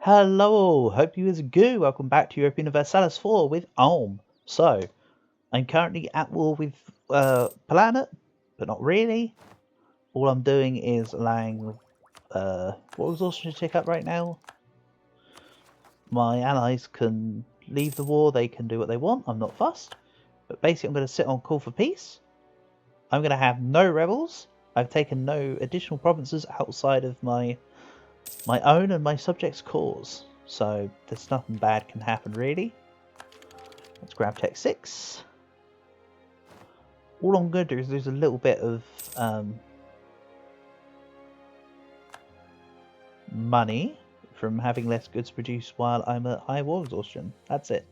Hello, hope you is good. Welcome back to Europe Universalis 4 with Ulm. So, I'm currently at war with Planet, but not really. All I'm doing is allowing what exhaustion to tick up right now. My allies can leave the war, they can do what they want, I'm not fussed. But basically I'm going to sit on call for peace. I'm going to have no rebels. I've taken no additional provinces outside of my own and my subjects' cause. So there's nothing bad can happen really. Let's grab Tech 6. All I'm going to do is lose a little bit of money from having less goods produced while I'm at high war exhaustion. That's it.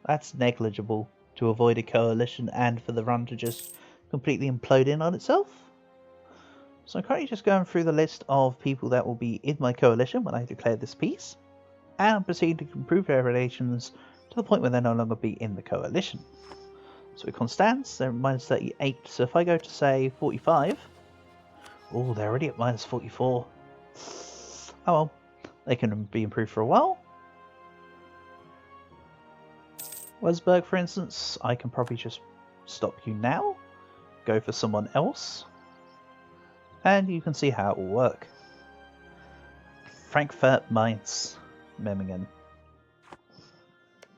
That's negligible to avoid a coalition and for the run to just completely implode in on itself. So I'm currently just going through the list of people that will be in my coalition when I declare this peace, and proceed to improve their relations to the point where they'll no longer be in the coalition. So with Constance, they're at minus 38, so if I go to say 45, oh, they're already at minus 44. Oh well, they can be improved for a while. Wesberg, for instance, I can probably just stop you now, go for someone else, and you can see how it will work. Frankfurt, Mainz, Memmingen.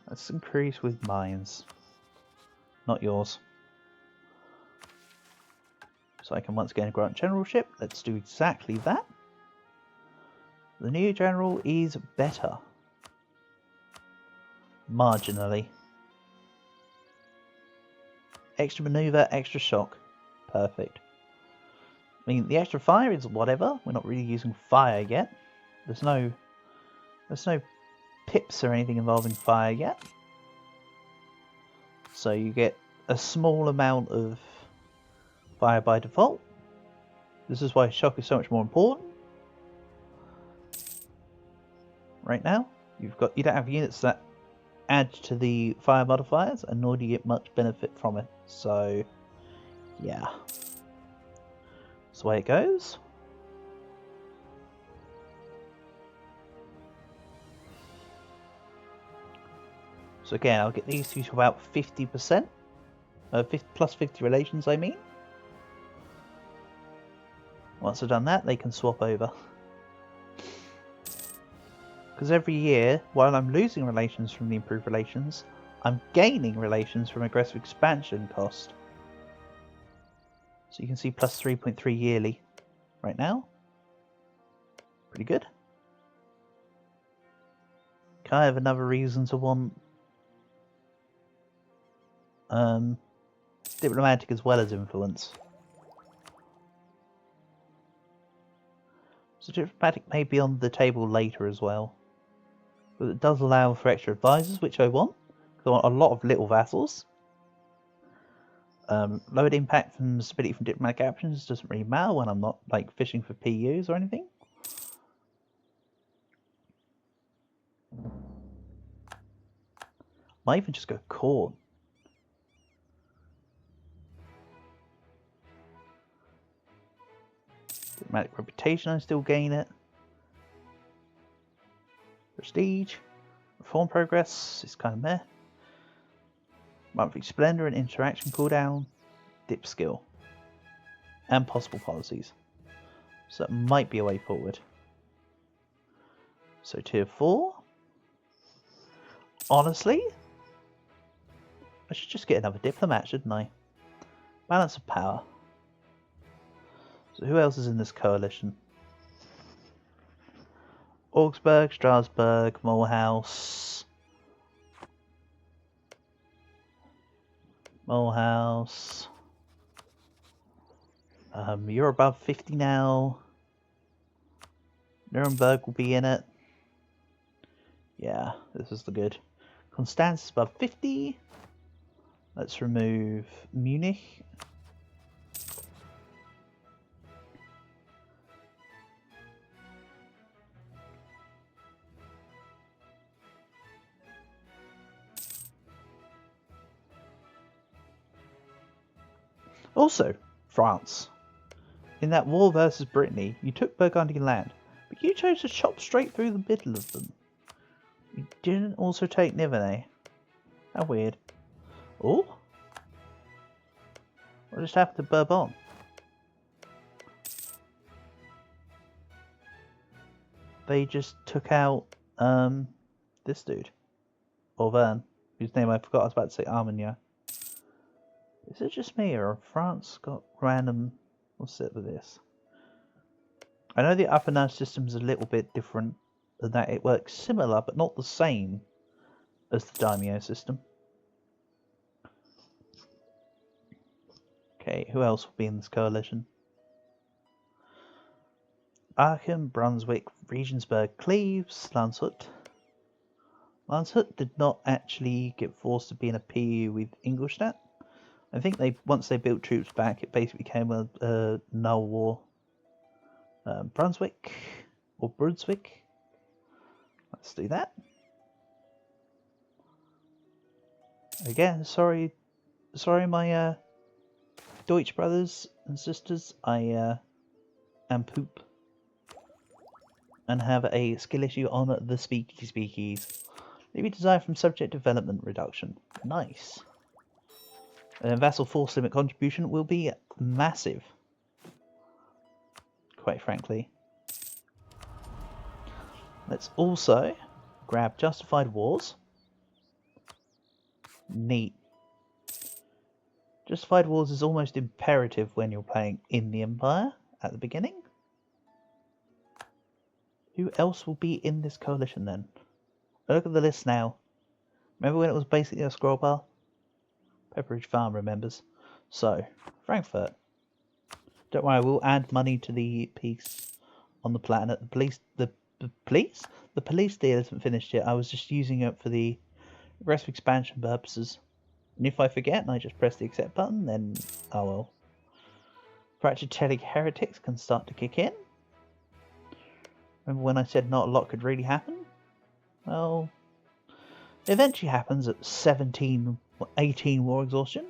Let's increase with mines, not yours. So I can once again grant generalship. Let's do exactly that. The new general is better. Marginally. Extra maneuver, extra shock. Perfect. I mean, the extra fire is whatever. We're not really using fire yet. There's no pips or anything involving fire yet. So you get a small amount of fire by default. This is why shock is so much more important. Right now, you don't have units that add to the fire modifiers, and nor do you get much benefit from it. So, yeah, that's the way it goes. So again, I'll get these two to about 50%, plus 50 relations, I mean. Once I've done that, they can swap over. Because every year, while I'm losing relations from the improved relations, I'm gaining relations from aggressive expansion cost. So you can see plus 3.3 yearly right now. Pretty good. Kind of another reason to want diplomatic as well as influence. So diplomatic may be on the table later as well. But it does allow for extra advisors, which I want. Because I want a lot of little vassals. Lowered impact from stability from diplomatic actions doesn't really matter when I'm not like fishing for PUs or anything. Might even just go corn. Diplomatic reputation, I still gain it. Prestige. Reform progress is kind of meh. Monthly splendor and interaction cooldown. Dip skill. And possible policies. So that might be a way forward. So tier 4. Honestly, I should just get another diplomat, shouldn't I? Balance of power. So who else is in this coalition? Augsburg, Strasbourg, Mulhouse. Mulhouse. You're above 50 now. Nuremberg will be in it. Yeah, this is the good. Constance is above 50. Let's remove Munich. Also, France. In that war versus Brittany, you took Burgundian land, But you chose to chop straight through the middle of them. You didn't also take Nivernais. How weird. Oh? What just happened to Bourbon? They just took out this dude. Or Vern, whose name I forgot. I was about to say Armagnac. Is it just me, or France got random... What's it with this? I know the up-and-down system is a little bit different than that. It works similar, but not the same as the Daimyo system. Okay, who else will be in this coalition? Aachen, Brunswick, Regensburg, Cleves, Landshut. Landshut did not actually get forced to be in a PU with Ingolstadt. I think once they built troops back, it basically became a null war. Brunswick or Brunswick. Let's do that. Again, sorry, my Deutsch brothers and sisters. I am poop and have a skill issue on the speakies. Maybe desire from subject development reduction. Nice. Vassal force limit contribution will be massive. Quite frankly. Let's also grab Justified Wars. Neat. Justified Wars is almost imperative when you're playing in the Empire at the beginning. Who else will be in this coalition then? Look at the list now. Remember when it was basically a scroll bar? Pepperidge Farm remembers. So, Frankfurt. Don't worry, we'll add money to the piece on the planet. The police deal isn't finished yet. I was just using it for the aggressive expansion purposes. And if I forget and I just press the accept button, then oh well. Fractalitarian heretics can start to kick in. Remember when I said not a lot could really happen? Well, it eventually happens at 18 war exhaustion.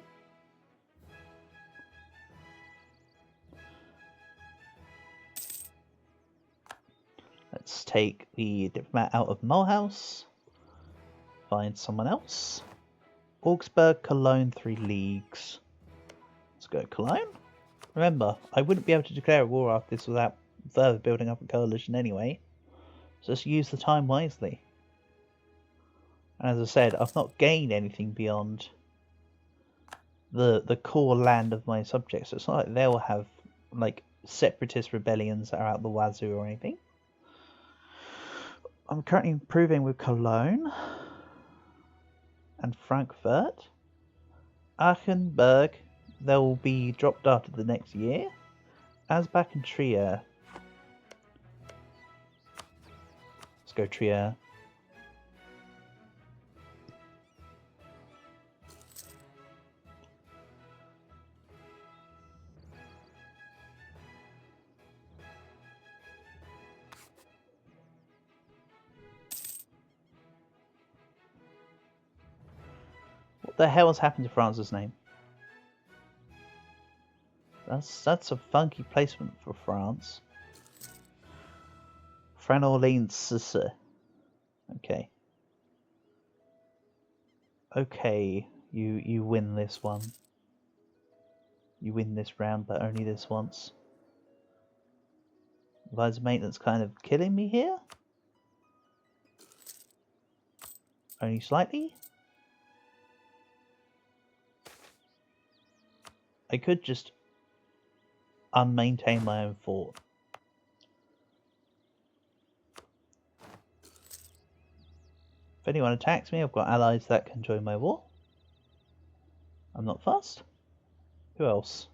Let's take the diplomat out of Mulhouse. Find someone else. Augsburg, Cologne, 3 leagues. Let's go Cologne. Remember, I wouldn't be able to declare a war after this without further building up a coalition anyway. So just use the time wisely. And as I said, I've not gained anything beyond the core land of my subjects. So it's not like they'll have like separatist rebellions that are out the wazoo or anything. I'm currently improving with Cologne and Frankfurt. Aachen, they'll be dropped after the next year. Asbach and Trier. Let's go Trier. What the hell has happened to France's name? That's a funky placement for France. Franorleans. Okay. Okay, you win this one. You win this round, but only this once. Advisor maintenance kind of killing me here. Only slightly. I could just unmaintain my own fort. If anyone attacks me, I've got allies that can join my war. I'm not fussed. Who else?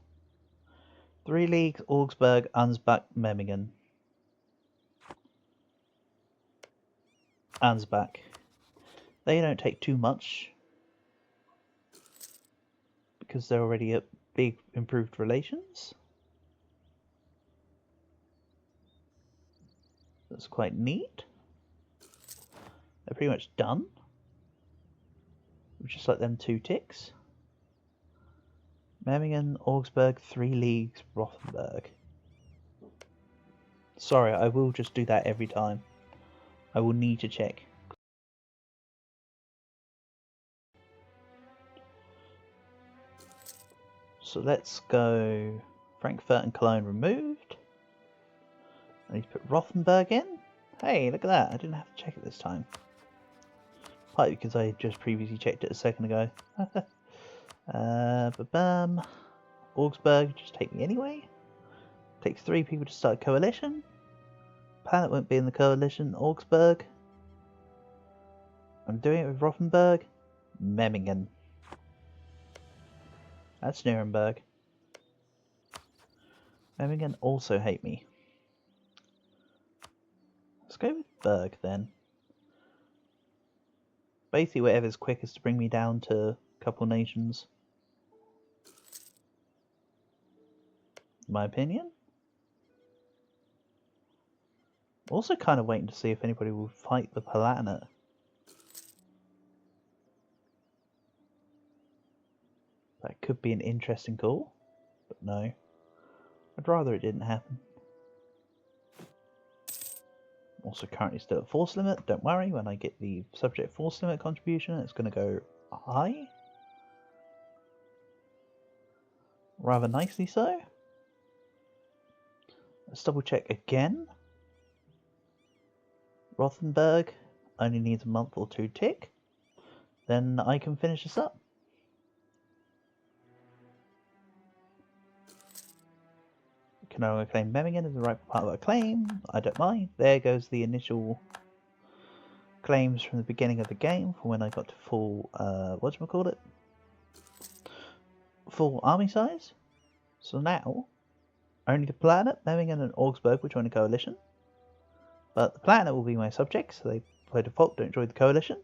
3 leagues, Augsburg, Ansbach, Memmingen. Ansbach. They don't take too much because they're already at big improved relations. That's quite neat. They're pretty much done. Just like them 2 ticks. Memmingen, Augsburg, 3 leagues, Rothenburg. Sorry, I will just do that every time. I will need to check. So let's go Frankfurt and Cologne removed. I need to put Rothenburg in. Hey, look at that. I didn't have to check it this time. Partly because I just previously checked it a second ago. Augsburg, just take me anyway. Takes 3 people to start a coalition. Planet won't be in the coalition. Augsburg. I'm doing it with Rothenburg. Memmingen. That's Nuremberg. Memmingen also hate me. Let's go with Berg then. Basically whatever's quickest to bring me down to a couple nations. In my opinion. Also kind of waiting to see if anybody will fight the Palatinate. That could be an interesting call, but no. I'd rather it didn't happen. Also currently still at force limit. Don't worry, when I get the subject force limit contribution, it's going to go high. Rather nicely so. Let's double check again. Rothenburg only needs a month or 2 tick. Then I can finish this up. Can no longer claim Memmingen as the rightful part of our claim. I don't mind. There goes the initial claims from the beginning of the game for when I got to full, whatchamacallit? Full army size. So now, only the Planet, Memmingen and Augsburg will join the coalition. But the Planet will be my subjects, so they by default don't join the coalition.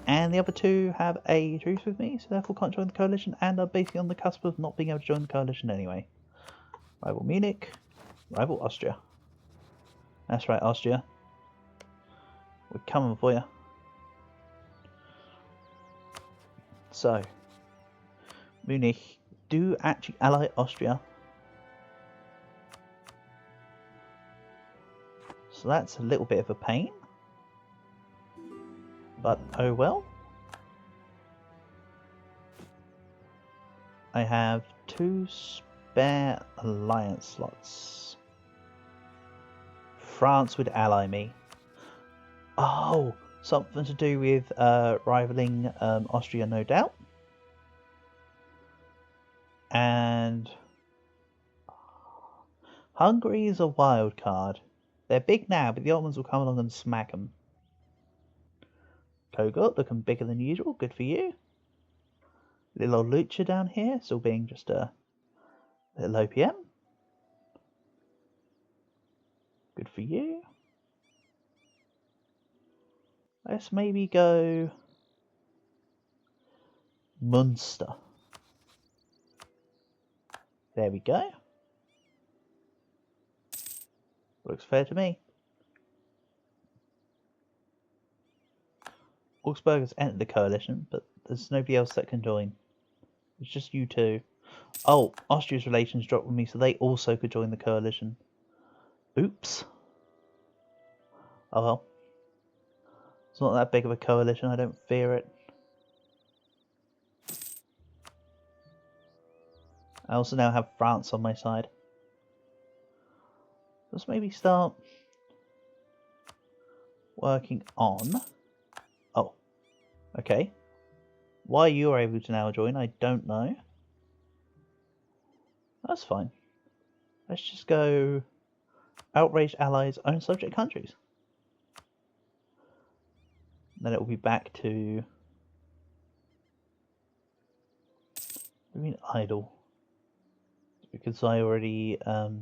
And the other 2 have a truce with me, so therefore can't join the coalition and are basically on the cusp of not being able to join the coalition anyway. Rival Munich, rival Austria. That's right, Austria. We're coming for you. So, Munich do actually ally Austria. So that's a little bit of a pain. But oh well. I have 2 spare alliance slots. France would ally me. Oh, something to do with rivaling Austria, no doubt. And Hungary is a wild card. They're big now, but the Ottomans will come along and smack them. Kogot looking bigger than usual. Good for you. Little old Lucha down here, still being just a little OPM. Good for you. Let's maybe go Munster. There we go. Looks fair to me. Augsburg has entered the coalition, but there's nobody else that can join. It's just you 2. Oh, Austria's relations dropped with me, so they also could join the coalition. Oops. Oh well. It's not that big of a coalition, I don't fear it. I also now have France on my side. Let's maybe start working on... Oh, okay. Why you're able to now join, I don't know. That's fine. Let's just go outraged allies, own subject countries. And then it will be back to... What do you mean idle? Because I already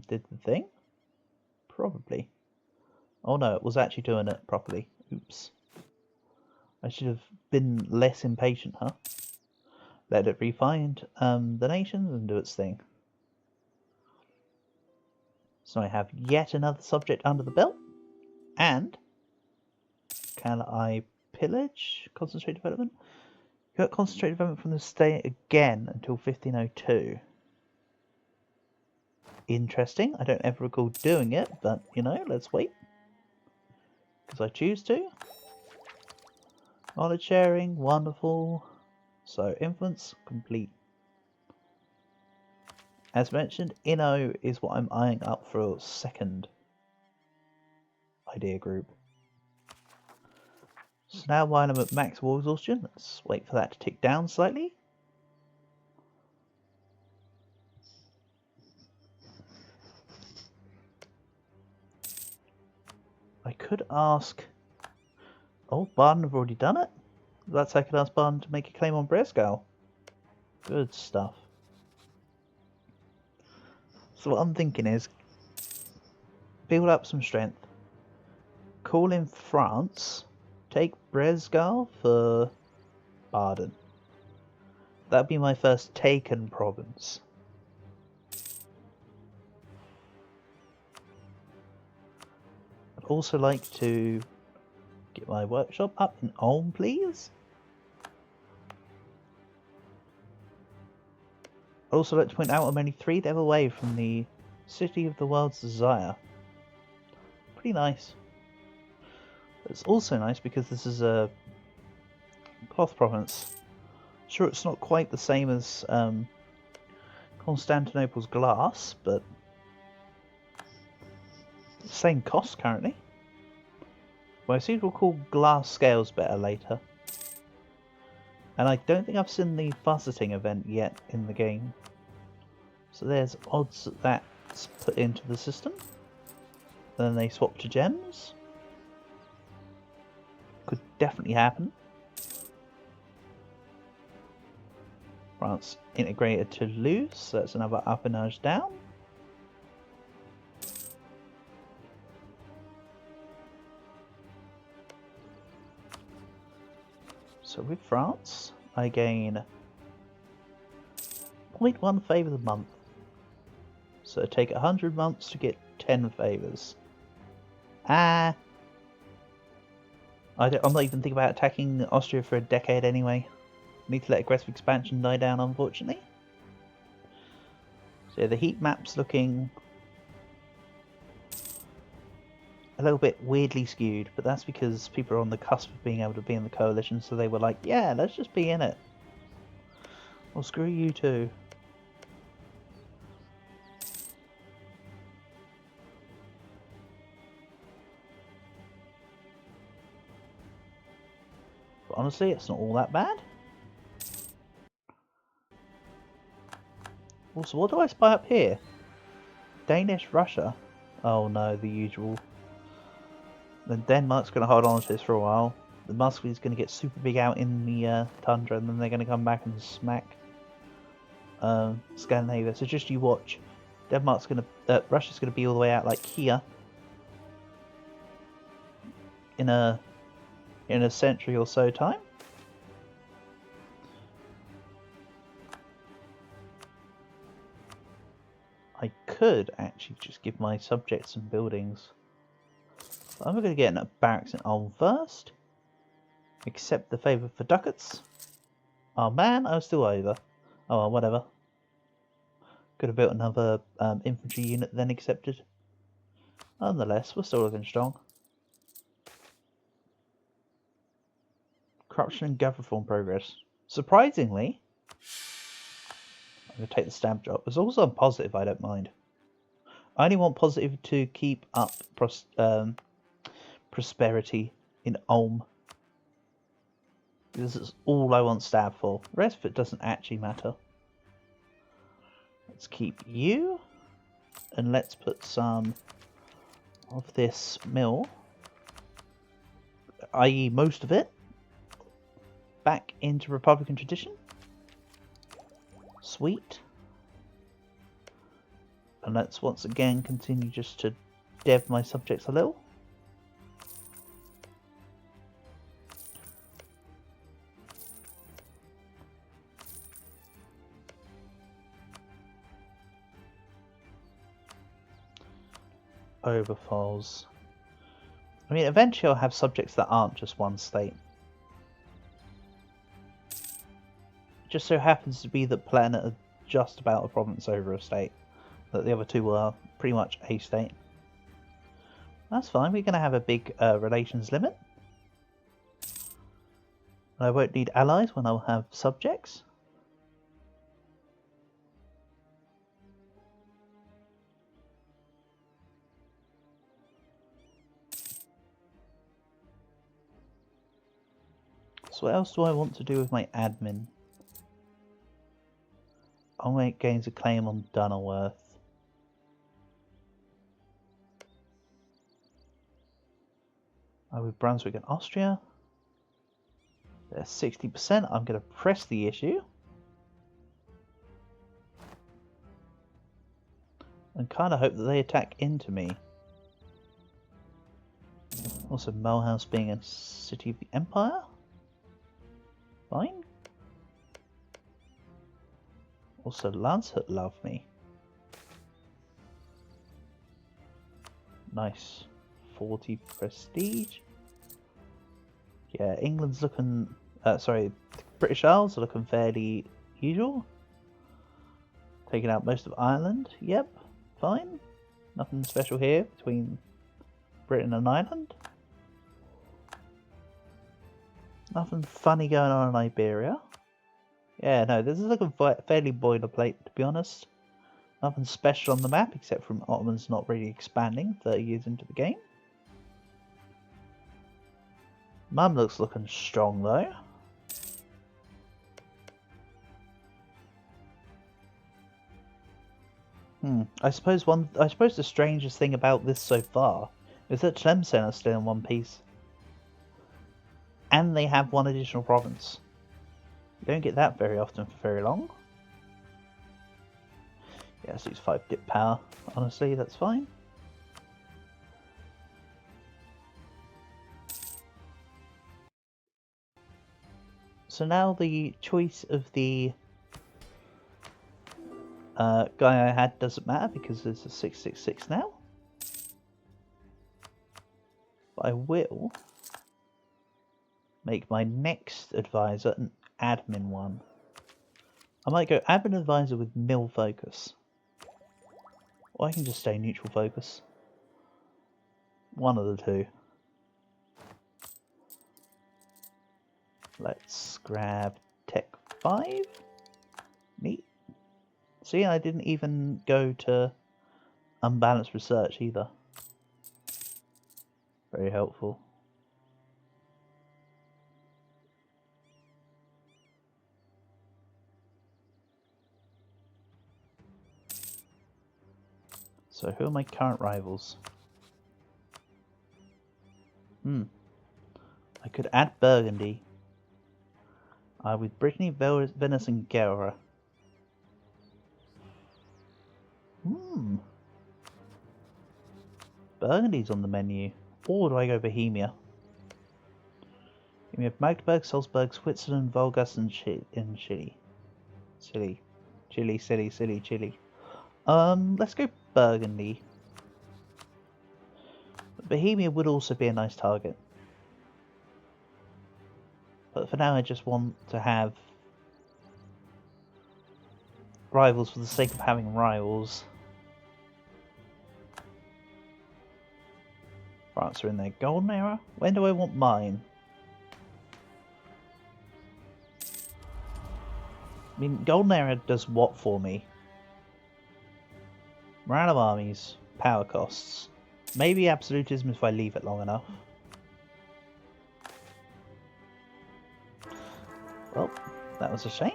did the thing? Probably. Oh no, it was actually doing it properly. Oops. I should have been less impatient, huh? Let it refind the nations and do its thing. So I have yet another subject under the belt. And can I pillage? Concentrate development? Got concentrate development from the state again until 1502. interesting. I don't ever recall doing it, but you know, let's wait. Because I choose to. Knowledge sharing, wonderful. So, influence complete. As mentioned, Inno is what I'm eyeing up for a second idea group. So now while I'm at max war exhaustion, let's wait for that to tick down slightly. I could ask... Oh, Barden have already done it? That's I could ask Barden to make a claim on Bresgal. Good stuff. So what I'm thinking is, build up some strength, call in France, take Bresgal for Baden. That'd be my first taken province. I'd also like to get my workshop up in Ulm, please. I'd also like to point out I'm only 3 dev away from the City of the World's Desire. Pretty nice. It's also nice because this is a cloth province. Sure, it's not quite the same as Constantinople's glass, but same cost currently. Well, I seem to recall glass scales better later. And I don't think I've seen the fuzzeting event yet in the game. So there's odds that that's put into the system. Then they swap to gems. Could definitely happen. France integrated to loose, so that's another appanage down. So with France, I gain 0.1 favours a month. So take 100 months to get 10 favours. I'm not even thinking about attacking Austria for a decade anyway. Need to let aggressive expansion die down, unfortunately. So yeah, the heat map's looking a little bit weirdly skewed, but that's because people are on the cusp of being able to be in the coalition, so they were like, yeah, let's just be in it. Well, screw you too. But honestly, it's not all that bad. Also, what do I spy up here? Danish, Russia. Oh no, the usual. Then Denmark's going to hold on to this for a while. The Muscovy's going to get super big out in the tundra, and then they're going to come back and smack Scandinavia. So just you watch. Russia's going to be all the way out like here in a century or so time. I could actually just give my subjects some buildings. So I'm going to get a barracks in Ulm first. Accept the favour for ducats. Oh man, I was still over. Oh well, whatever. Could have built another infantry unit then accepted. Nonetheless, we're still looking strong. Corruption and gov reform progress. Surprisingly, I'm going to take the stamp job. It's also positive, I don't mind. I only want positive to keep up prosperity in Ulm. This is all I want stab for. The rest of it doesn't actually matter. Let's keep you. And let's put some of this mill, i.e. most of it, back into Republican tradition. Sweet. And let's once again continue just to dev my subjects a little. Overfalls. I mean, eventually I'll have subjects that aren't just one state. It just so happens to be that Planet are just about a province over a state. that the other two are pretty much a state. That's fine, we're going to have a big relations limit. I won't need allies when I'll have subjects. So what else do I want to do with my admin? I'll make gains a claim on Dunnerworth. With Brunswick and Austria. They're 60%. I'm going to press the issue. And kind of hope that they attack into me. Also, Mulhouse being a city of the Empire. Fine. Also, Landshut love me. Nice. 40 prestige. Yeah, England's looking... sorry, British Isles are looking fairly usual. Taking out most of Ireland. Yep, fine. Nothing special here between Britain and Ireland. Nothing funny going on in Iberia. Yeah, no, this is looking fairly boilerplate, to be honest. Nothing special on the map, except from Ottomans not really expanding 30 years into the game. Mamluks looking strong, though. I suppose the strangest thing about this so far is that Tlemcen are still in one piece. And they have one additional province. You don't get that very often for very long. Yeah, let's use 5 dip power. Honestly, that's fine. So now the choice of the guy I had doesn't matter because there's a 666 now. But I will make my next advisor an admin one. I might go admin advisor with mill focus. Or I can just stay neutral focus. One of the two. Let's grab Tech 5. Neat. See, I didn't even go to unbalanced research either. Very helpful. So who are my current rivals? I could add Burgundy. With Brittany, Venice and Gera. Burgundy's on the menu. Or do I go Bohemia? We have Magdeburg, Salzburg, Switzerland, Vulgus and Chile. Chile. Let's go Burgundy. Bohemia would also be a nice target. But for now I just want to have rivals for the sake of having rivals. France are in their golden era. When do I want mine? I mean, golden era does what for me? Morale of armies, power costs. Maybe absolutism if I leave it long enough. Well, that was a shame.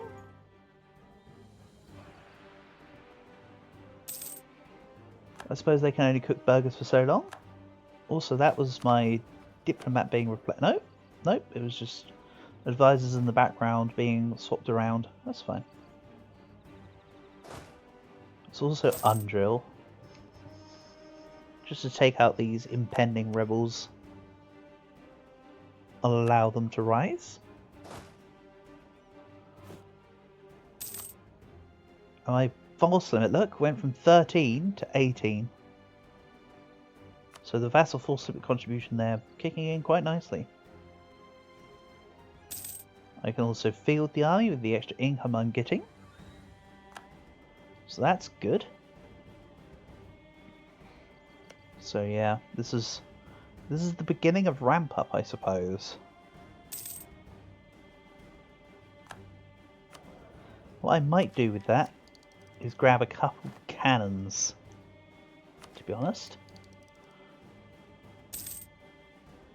I suppose they can only cook burgers for so long. Also, that was my diplomat being replaced. Nope, it was just advisors in the background being swapped around. That's fine. It's also undrill. Just to take out these impending rebels. I'll allow them to rise. My force limit, look, went from 13 to 18. So the vassal force limit contribution there kicking in quite nicely. I can also field the army with the extra income I'm getting. So that's good. So yeah, this is the beginning of ramp up, I suppose. What I might do with that is grab a couple cannons, to be honest.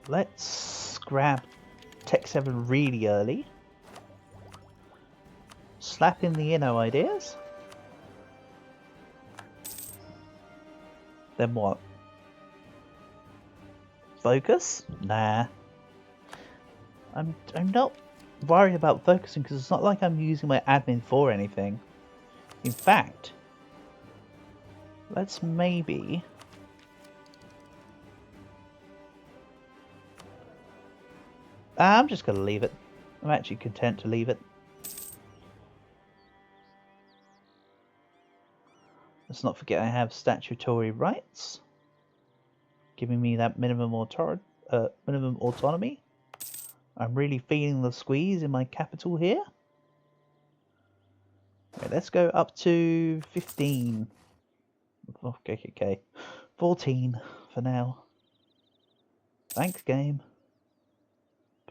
Let's grab Tech 7 really early. Slap in the Inno ideas. Then what? Focus? Nah. I'm not worried about focusing because it's not like I'm using my admin for anything. In fact, let's maybe... I'm just going to leave it. I'm actually content to leave it. Let's not forget I have statutory rights, giving me that minimum autonomy. I'm really feeling the squeeze in my capital here. Okay, let's go up to 15. Okay. 14 for now. Thanks, game.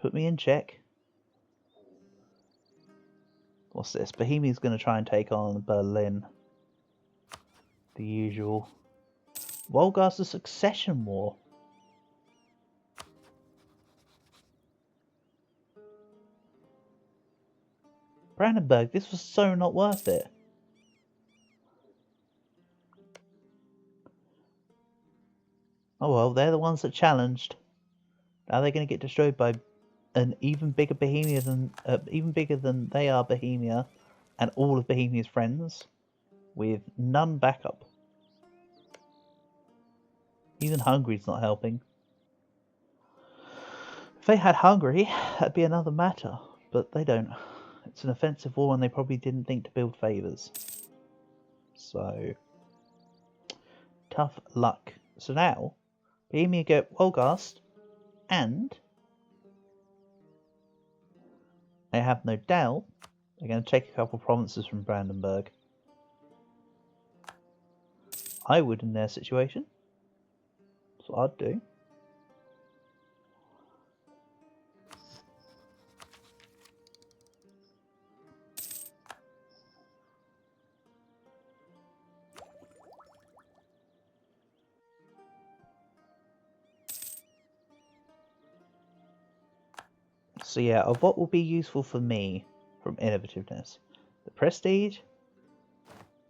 Put me in check. What's this? Bohemia's going to try and take on Berlin. The usual. Wolga's a succession war. Brandenburg, this was so not worth it. Oh well, they're the ones that challenged. Now they're going to get destroyed by an even bigger Bohemia than they are Bohemia, and all of Bohemia's friends, with none backup. Even Hungary's not helping. If they had Hungary, that'd be another matter, but they don't. It's an offensive war, and they probably didn't think to build favours. So, tough luck. So now, Bohemia get Wolgast, and I have no doubt they're going to take a couple provinces from Brandenburg. I would in their situation. That's what I'd do. So yeah, of what will be useful for me from innovativeness? The prestige,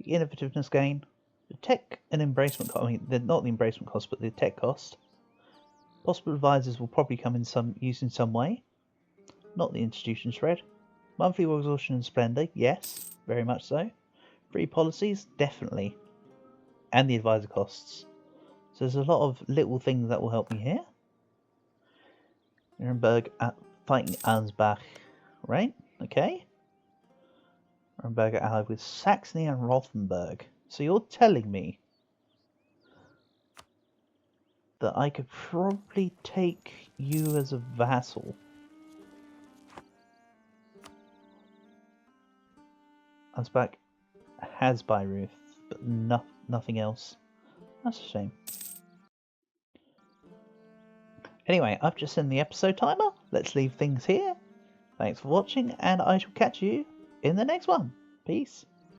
the innovativeness gain, the tech and embracement cost. I mean, not the embracement cost, but the tech cost. Possible advisors will probably come in use in some way. Not the institution shred. Monthly exhaustion and splendor, yes, very much so. Free policies, definitely. And the advisor costs. So there's a lot of little things that will help me here. Nuremberg fighting Ansbach, right? Okay. Nuremberg are allied with Saxony and Rothenburg. So you're telling me that I could probably take you as a vassal. Ansbach has Bayreuth, but nothing else. That's a shame. Anyway, I've just seen the episode timer. Let's leave things here. Thanks for watching, and I shall catch you in the next one. Peace.